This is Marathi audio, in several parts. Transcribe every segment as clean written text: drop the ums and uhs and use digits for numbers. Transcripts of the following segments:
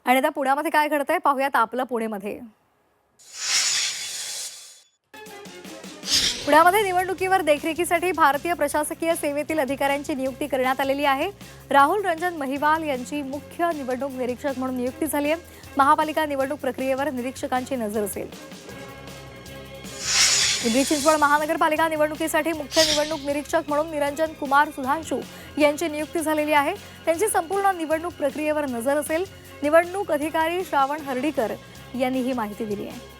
आणि आता पुण्यामध्ये काय घडतंय पाहूयात आपलं पुणेमध्ये. पुण्यामध्ये निवडणुकीवर देखरेखीसाठी भारतीय प्रशासकीय सेवेतील अधिकाऱ्यांची नियुक्ती करण्यात आलेली आहे. राहुल रंजन महिवाल यांची मुख्य निवडणूक निरीक्षक म्हणून नियुक्ती झाली आहे. महापालिका निवडणूक प्रक्रियेवर निरीक्षकांची नजर असेल. पिंपरी चिंचवड महानगरपालिका निवडणुकीसाठी मुख्य निवडणूक निरीक्षक म्हणून निरंजन कुमार सुधांशू यांची नियुक्ती झालेली आहे. त्यांची संपूर्ण निवडणूक प्रक्रियेवर नजर असेल. निवडणूक अधिकारी श्रावण हर्डीकर यांनी ही माहिती दिली आहे.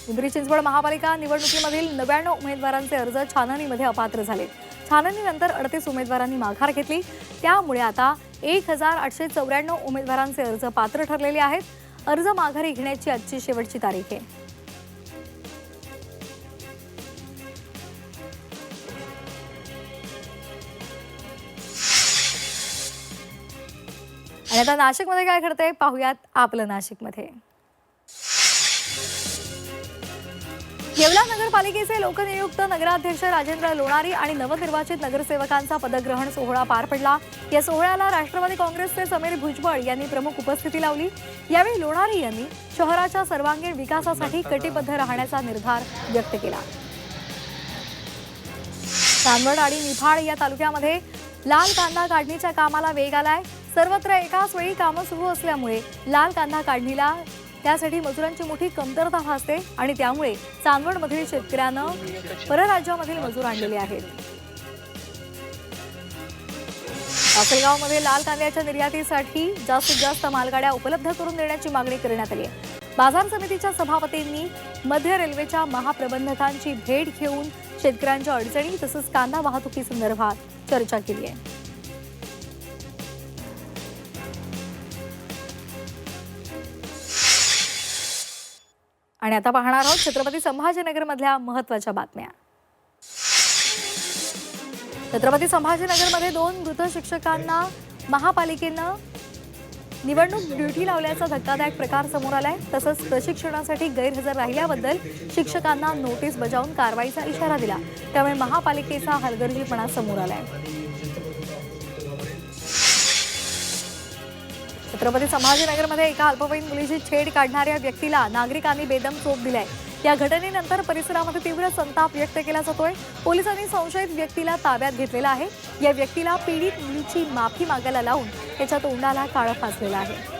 पिंपरी चिंचवड महापालिका निवडणुकीमधील 99 उमेदवारांचे अर्ज छाननीमध्ये अपात्र झाले. छाननीनंतर 38 उमेदवारांनी माघार घेतली. त्यामुळे आता 1894 उमेदवारांचे अर्ज पात्र ठरलेले आहेत. अर्ज माघारी घेण्याची आजची शेवटची तारीख आहे. आणि आता नाशिकमध्ये काय घडतंय पाहूयात आपलं नाशिकमध्ये. येवला नगरपालिकेचे लोकनियुक्त नगराध्यक्ष राजेंद्र लोणारी आणि नवनिर्वाचित नगरसेवकांचा पदग्रहण सोहळा पार पडला. या सोहळ्याला राष्ट्रवादी काँग्रेसचे समीर भुजबळ यांनी प्रमुख उपस्थिती लावली. यावेळी लोणारी यांनी शहराच्या सर्वांगीण विकासासाठी कटिबद्ध राहण्याचा निर्धार व्यक्त केला. चांदवड आणि निफाड या तालुक्यामध्ये लाल कांदा काढणीच्या कामाला वेग आलाय. सर्वत्र एकाच वेळी कामं सुरू असल्यामुळे लाल कांदा काढणीला त्यासाठी मजुरांची मोठी कमतरता भासते आणि त्यामुळे चांदवडमधील शेतकऱ्यांना परराज्यामधील मजूर आणलेले आहेत. लासलगावमध्ये लाल कांद्याच्या निर्यातीसाठी जास्तीत जास्त मालगाड्या उपलब्ध करून देण्याची मागणी करण्यात आली आहे. बाजार समितीच्या सभापतींनी मध्य रेल्वेच्या महाप्रबंधकांची भेट घेऊन शेतकऱ्यांच्या अडचणी तसंच कांदा वाहतुकीसंदर्भात चर्चा केली आहे. आणि आता पाहणार आहोत छत्रपती संभाजीनगरमधल्या महत्त्वाच्या बातम्या. छत्रपती संभाजीनगरमध्ये 2 मृत शिक्षकांना महापालिकेनं निवडणूक ड्युटी लावल्याचा धक्कादायक प्रकार समोर आलाय. तसंच प्रशिक्षणासाठी गैरहजर राहिल्याबद्दल शिक्षकांना नोटीस बजावून कारवाईचा इशारा दिला. त्यामुळे महापालिकेचा हलगर्जीपणा समोर आलाय. छत्रपती संभाजीनगरमध्ये एका अल्पवयीन मुलीची छेड काढणाऱ्या व्यक्तीला नागरिकांनी बेदम चोप दिलाय. या घटनेनंतर परिसरामध्ये तीव्र संताप व्यक्त केला जातोय. पोलिसांनी संशयित व्यक्तीला ताब्यात घेतलेला आहे. या व्यक्तीला पीडित मुलीची माफी मागायला लावून त्याच्या तोंडाला काळं फासलेलं आहे.